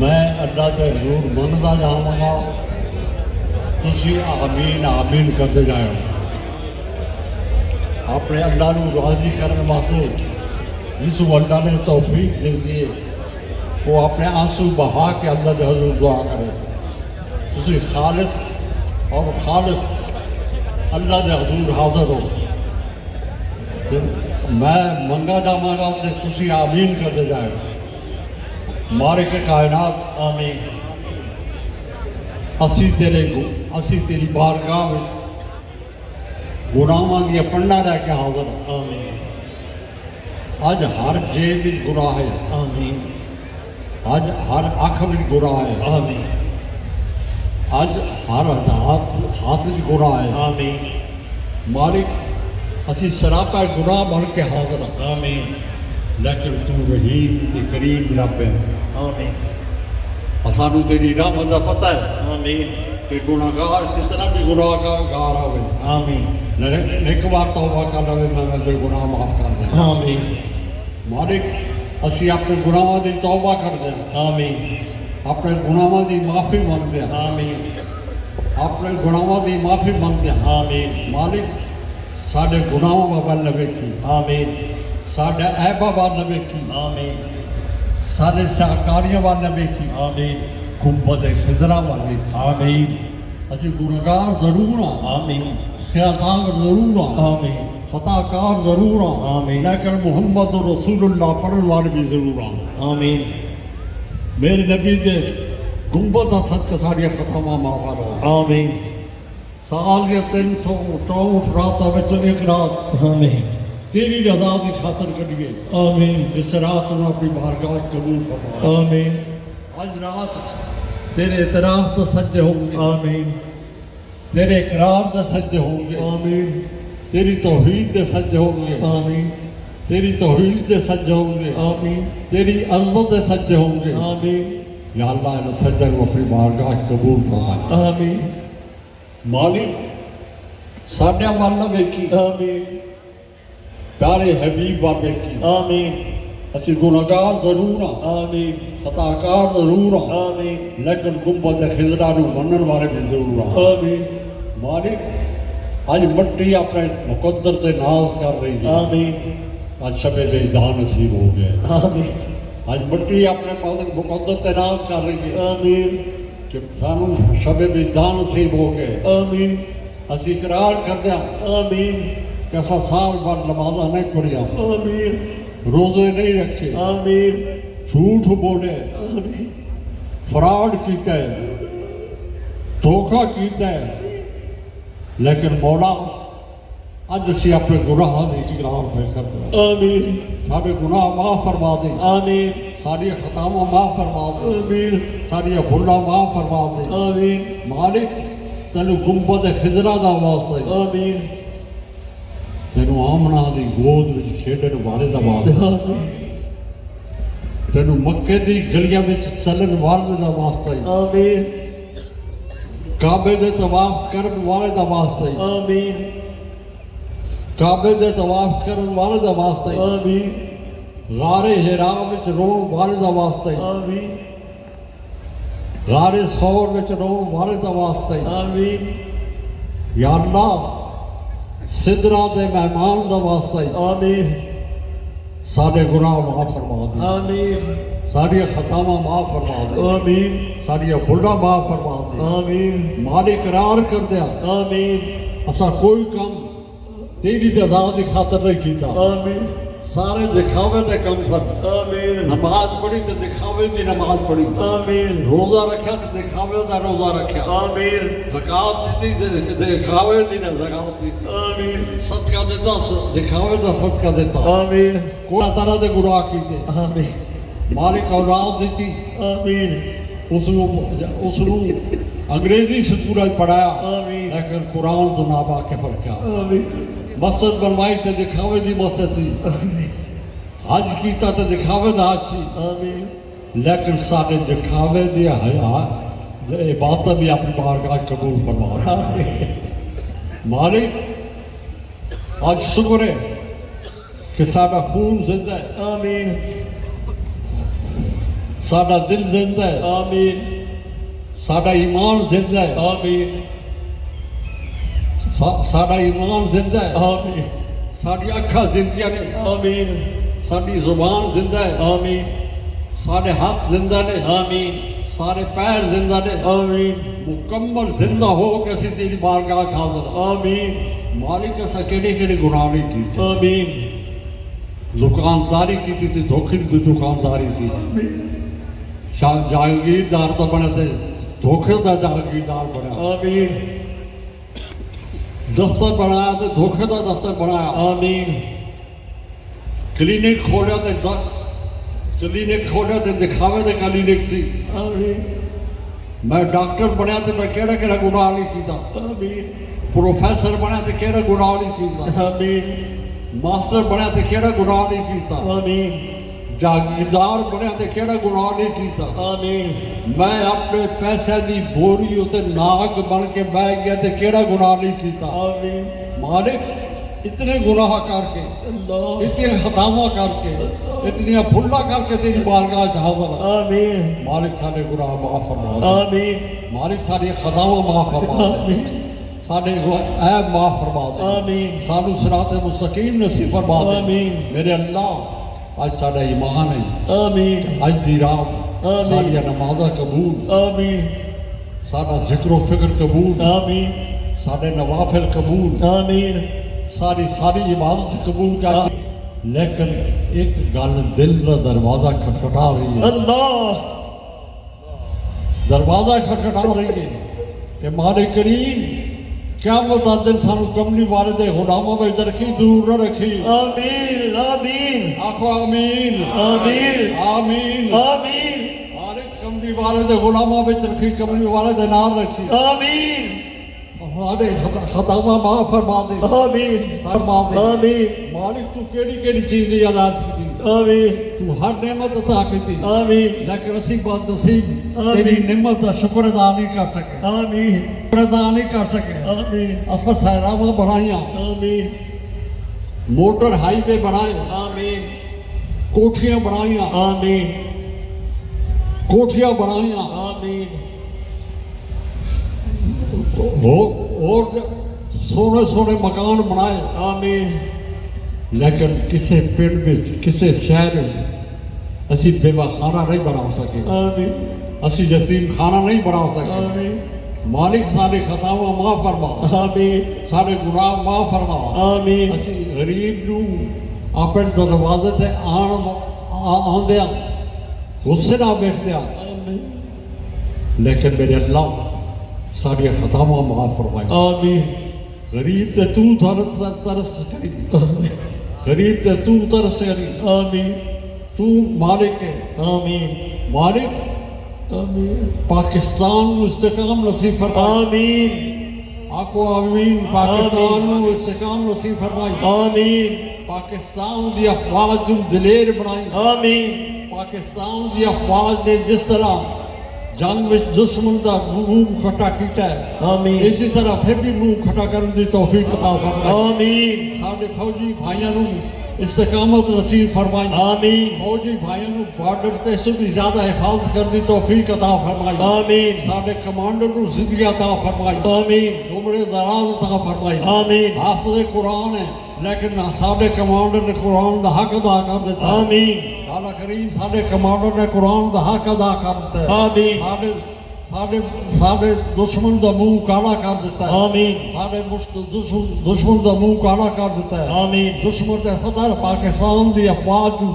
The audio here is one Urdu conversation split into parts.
میں اللہ کے حضور منتا جاواں، تسی آمین آمین کرتے جائیں، اپنے اللہ نو راضی کرنے واسطے جس کو اللہ نے توفیق دے دیے وہ اپنے آنسو بہا کے اللہ کے حضور دعا کرے، تسی خالص اور خالص اللہ کے حضور حاضر ہو۔ میں منگا جاواں گا کہ تسی آمین کرتے جائیں۔ مالک کائنات آمین اسی تیری بارگاہ میں گناہاں دی پڑھنا رہ کے حاضر ہوں۔ آمین اج ہر جیب وچ گناہ ہے، آمین اج ہر اکھ وچ گناہ ہے، آمین اج ہر ہاتھ وچ گناہ ہے۔ آمین مالک اسی سراپا گناہ بن کے حاضر ہوں، آمین لیکن تو رحیم تے کریم رب ہے، سانو تیری رحمت دا پتہ ہے آمین کہ گناہگار کس طرح بھی گناہگار ہوئے، آمین لیکن ایک بار توبہ کر لے میں میرے گناہ معاف کر دیں۔ آمین مالک اسی اپنے گناہاں دی توبہ کر دیں، آمین اپنے گناہاں دی معافی منگتے ہیں، آمین اپنے گناہاں دی معافی منگتے ہیں۔ آمین مالک ساڈے گناہاں وال نہ ویکھی، آمین ساڈے عیباں وال نہ ویکھی، آمین ساڈے سہکاریاں وال نہ ویکھی، آمین گنبد خضرا وال ویکھی۔ آمین اسی گنہگار ضرور ہاں، آمین خطاکار ضرور ہاں، آمین خطاکار ضرور ہاں، آمین لیکن محمد رسول اللہ پڑھن والے بھی ضرور ہاں۔ آمین میرے نبی دے گنبد دا صدقہ ساڈیاں خطاواں معاف کرو۔ آمین سال کے 364 راتاں وچوں ایک رات آمین تیری رضا دی خاطر کڈیے، آمین اس رات نو اپنی بارگاہ قبول فرما۔ آمین آج رات تیرے اعتراف تو سجدے ہوں گے، آمین تیرے اقرار دے سجدے ہوں گے، آمین تیری توحید دے سجدے ہوں گے، آمین تیری توحید دے سجدے ہوں گے، آمین تیری عظمت دے سجدے ہوں گے۔ آمین یا اللہ ان سجدے کو اپنی بارگاہ قبول فرما۔ آمین مالک ساڈے وال نہ ویکھی، آمین پیارے حبیب وال ویکھی۔ آمین اسی گنہگار ضرور ہاں، آمین خطاکار ضرور ہاں، آمین لیکن گنبد خضرا نو منن والے بھی ضرور ہاں۔ آمین مالک آج مٹی اپنے مقدر تے ناز کر رہی ہے، آمین آج شب وجدان نصیب ہو گئے، آمین آج مٹی اپنے مقدر تے ناز کر رہی ہے آمین کہ سانو شب وجدان نصیب ہو گئے۔ آمین اسی اقرار کر دیا آمین کہ اسا سال بھر نمازاں نہیں پڑھیا، آمین روزے نہیں رکھے، آمین جھوٹ بولے، آمین فراڈ کیتا ہے، دھوکہ کیتا ہے، لیکن مولا اج اسی اپنے گناہ دی اقرار پہ کر دیں، آمین سارے گناہ معاف فرما دیں، آمین ساری خطاواں معاف فرما دیں، آمین ساری بھولاں معاف فرما دیں۔ آمین مالک تینو گنبد خضرا دا واسطہ ہے، آمین تینو آمنا دی گود وچ کھیڈن والے دا واسطہ ہے، آمین تینو مکے دی گلیاں وچ چلن والے دا واسطہ ہے، آمین کعبے دے طواف کرن والے دا واسطہ ہے، آمین کعبے دے طواف کرن والے دا واسطہ ہے، آمین غار ہرا وچ رون والے دا واسطہ ہے، آمین غار ثور وچ رون والے دا واسطہ ہے۔ آمین یا اللہ سدرا دے مہمان دا واسطہ ہے، آمین سارے گناہ معاف فرما دے، آمین ساری خطاواں معاف فرما دے، آمین ساری بھولاں معاف فرما دے۔ آمین مالک اقرار کر دیا آمین اسا کوئی کام تیری رضا دی خاطر نہیں کیتا، آمین سارے دکھاوے دے کم سن، آمین نماز پڑھی تے دکھاوے دی نماز پڑھی، آمین روزہ رکھا تے دکھاوے دا روزہ رکھا، آمین زکات دیتی تے دکھاوے دی نہ زکات دیتی، آمین صدقہ دیتا دکھاوے دا صدقہ دیتا، آمین کوئی طرح دے گناہ کیتے، آمین مالک اولاد دیتی، آمین اس نو انگریزی سکول پڑھایا، آمین لیکن قرآن تو ناواقف رکھا، آمین مسجد بنوائی تے دکھاوے دی مسجد سی، حج کیتا تے دکھاوے دا حج سی، آمین لیکن سارے دکھاوے دی عبادت بھی اپنی بارگاہ قبول فرما۔ آمین مالک آج شکر ہے کہ سارا خون زندہ ہے، آمین ਸਾਡਾ ਦਿਲ ਜ਼ਿੰਦਾ ਹੈ, آمین ਸਾਡਾ ਈਮਾਨ ਜ਼ਿੰਦਾ ਹੈ, آمین ਸਾਡਾ ਈਮਾਨ ਜ਼ਿੰਦਾ ਹੈ, آمین ਸਾਡੀਆਂ ਅੱਖਾਂ ਜ਼ਿੰਦੀਆਂ ਨੇ, آمین ਸਾਡੀ ਜ਼ੁਬਾਨ ਜ਼ਿੰਦਾ ਹੈ, آمین ਸਾਡੇ ਹੱਥ ਜ਼ਿੰਦਾ ਨੇ, آمین ਸਾਰੇ ਪੈਰ ਜ਼ਿੰਦਾ ਨੇ, آمین ਮੁਕੰਮਲ ਜ਼ਿੰਦਾ ਹੋ ਕੇ ਅਸੀਂ ਤੇਰੀ ਬਾਰਗਾਹ 'ਚ ਹਾਜ਼ਰ ਹਾਂ। آمین ਮਾਲਿਕ ਅਸਾਂ ਕਿਹੜੇ ਗੁਨਾਹ ਨਹੀਂ ਕੀਤੇ। آمین ਦੁਕਾਨਦਾਰੀ ਕੀਤੀ ਤੇ ਧੋਖੇ ਦੀ ਦੁਕਾਨਦਾਰੀ ਸੀ, ਜਾਗੀਰਦਾਰ ਤਾਂ ਬਣਿਆ ਤੇ ਧੋਖੇ ਦਾ ਜਾਗੀਰਦਾਰ ਬਣਿਆ, آمین ਦਫ਼ਤਰ ਬਣਾਇਆ ਤੇ ਧੋਖੇ ਦਾ ਦਫ਼ਤਰ ਬਣਾਇਆ, آمین ਕਲੀਨਿਕ ਖੋਲਿਆ ਤੇ ਦਿਖਾਵੇ ਦੇ ਕਲੀਨਿਕ ਸੀ। آمین ਮੈਂ ਡਾਕਟਰ ਬਣਿਆ ਤੇ ਮੈਂ ਕਿਹੜਾ ਗੁਨਾਹ ਨਹੀਂ ਕੀਤਾ, آمین ਪ੍ਰੋਫੈਸਰ ਬਣਿਆ ਤੇ ਕਿਹੜਾ ਗੁਨਾਹ ਨਹੀਂ ਕੀਤਾ, آمین ਮਾਸਟਰ ਬਣਿਆ ਤੇ ਕਿਹੜਾ ਗੁਨਾਹ ਨਹੀਂ ਕੀਤਾ, آمین ਜਾਗੀਰਦਾਰ ਬਣਿਆ ਤੇ ਕਿਹੜਾ ਗੁਨਾਹ ਨਹੀਂ ਕੀਤਾ। آمین ਮੈਂ ਆਪਣੇ ਪੈਸੇ ਦੀ ਬੋਰੀ ਉਤੇ ਨਾਗ ਬਣ ਕੇ ਬਹਿ ਗਿਆ ਤੇ ਕਿਹੜਾ ਗੁਨਾਹ ਨਹੀਂ ਕੀਤਾ। آمین ਮਾਲਿਕ ਇਤਨੇ ਗੁਨਾਹ ਕਰਕੇ, اللہ ਇਤਨੇ ਖਤਾਵਾਂ ਕਰਕੇ, ਇਤਨੀਆਂ ਭੁੱਲਾਂ ਕਰਕੇ ਤੇਰੀ ਬਾਰਗਾਹ 'ਚ ਹਾਜ਼ਰ ਹਾਂ। آمین ਮਾਲਿਕ ਸਾਡੇ ਗੁਨਾਹ ਮਾਫ ਫਰਮਾ ਦੇ, آمین ਮਾਲਿਕ ਸਾਡੀਆਂ ਖਤਾਵਾਂ ਮਾਫ ਫਰਮਾ ਦੇ, آمین ਸਾਡੇ ਐਬ ਮਾਫ ਫਰਮਾ ਦੇ, آمین ਸਾਨੂੰ ਸਿਰਾਤ ਮੁਸਤਕੀਮ ਨਸੀਬ ਫਰਮਾ ਦੇ। آمین ਮੇਰੇ ਅੱਲਾਹ ਅੱਜ ਸਾਡਾ ਈਮਾਨ ਹੈ, آمین ਅੱਜ ਦੀ ਰਾਤ آمین ਸਾਡੀਆਂ ਨਮਾਜ਼ਾਂ ਕਬੂਲ, آمین ਸਾਡਾ ਜ਼ਿਕਰ و ਫਿਕਰ ਕਬੂਲ, آمین ਸਾਡੇ ਨਵਾਫਿਲ ਕਬੂਲ, آمین ਸਾਰੀ ਇਬਾਦਤ ਕਬੂਲ ਕਰ। لیکن ایک گل دل کا دروازہ کھٹکھٹا رہی ہے، اللہ دروازہ کھٹکھٹا رہی ہے کہ مالک کریم قیامت دا دن سانو کملی والے دے غلاموں میں رکھی، دور نہ رکھی۔ آمین آمین آخو آمین آمین آمین۔ آمین مالک کملی والے دے غلاموں میں رکھی، کملی والے دے نال رکھی، آمین سارے خطاواں معاف فرما دے، آمین فرما دے۔ آمین مالک تو کیڑی چیز نہیں ادا کی، آمین تو ہر نعمت عطا کی، آمین لیکن اسی بات نصیب تیری نعمت کا شکر ادا نہیں کر سکے، آمین شکر ادا نہیں کر سکے۔ آمین اصل سہراواں بنائیاں، آمین موٹر ہائی وے بنائے، آمین کوٹھیاں بنائیاں، آمین کوٹھیاں بنائیاں، آمین اور سونے سونے مکان بنائے، آمین لیکن کسی پنڈ میں کسی شہر میں اسی بیوہ خانہ نہیں بنا سکے، آمین اسی یتیم خانہ نہیں بنا سکے۔ آمین مالک سارے خطاواں معاف فرما، آمین سارے گناہ معاف فرما۔ آمین اسی غریب نو اپنے دروازے تے آندیاں غصے نہ بیٹھدیاں، آمین لیکن میرے اللہ ساری خطاواں معاف فرمائے۔ آمین غریب تے تو ترس کری، غریب تے تو ترس کری، آمین تو مالک ہے، آمین مالک آمین پاکستان نو استحکام نصیب فرمائے۔ آمین آکو آمین۔ پاکستان نو استحکام نصیب فرمائے، آمین پاکستان دی افواج نو دلیر بنائی، آمین پاکستان دی افواج نے جس طرح جنگ میں دشمن دا منہ کھٹا کیتا ہے، آمین اسی طرح پھر بھی منہ کھٹا کرنے دی توفیق عطا فرمائے۔ آمین سارے فوجی بھائیاں نو استقامت نصیب فرمائے، آمین فوجی بھائیوں نو بارڈر تے سے بھی زیادہ حفاظت کرنے دی توفیق عطا فرمائے۔ آمین سارے کمانڈر نو زندگی عطا فرمائے، آمین عمر دراز عطا فرمائے۔ آمین حافظ قرآن ہے لیکن سارے کمانڈر نے قرآن دا حق ادا کر دیتا ہے۔ آمین اللہ کریم سارے کمانڈر نے قرآن دا حق ادا کر دیتا ہے۔ آمین سارے دشمن دا منہ کالا کر دیتا ہے، آمین سارے دشمن دا منہ کالا کر دیتا ہے۔ آمین دشمن دے فتح پاکستان دی افواج نو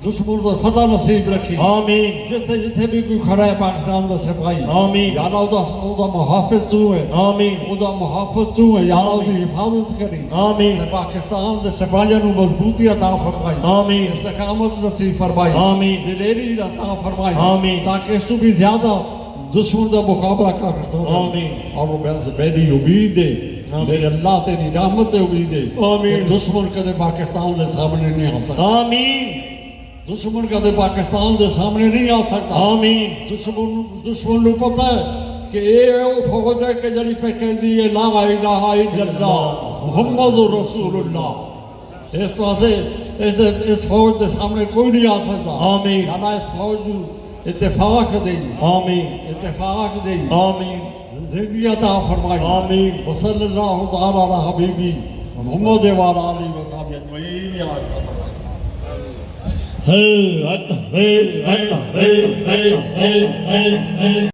دشمن دا فتح نصیب رکھی، آمین جتھے بھی کوئی کھڑا ہے پاکستان دا سپاہی، آمین یا اللہ دا محافظ تو ہے، آمین دا محافظ تو ہے، یا اللہ دی حفاظت کری، آمین تے پاکستان دے سپاہیاں نو مضبوطی عطا فرمائی، آمین استقامت نصیب فرمائی، آمین دلیری عطا فرمائی، آمین تاکہ اس تو بھی زیادہ دشمن کا مقابلہ کر سکیں۔ آمین اور وہ میری امید ہے، میرے اللہ تیری رحمت امید ہے، آمین دشمن کدے پاکستان دے سامنے نہیں آ سکتا، آمین دشمن کدے پاکستان دے سامنے نہیں آ سکتا۔ آمین دشمن نو پتہ ہے کہ اے او فوج ہے کہ جڑی پہ کہندی ہے لا الہ الا اللہ محمد رسول اللہ، اس واسطے اس فوج دے سامنے کوئی نہیں آ سکتا۔ آمین اللہ اس فوج نو اتفاق دیں آمین اتفاق دیں آمین زندگی عطا فرمائیں آمین وصلی اللہ تعالی علی حبیبی محمد وعلی آلہ وصحبہ اجمعین یا رب ہے اللہ ہے اللہ ہے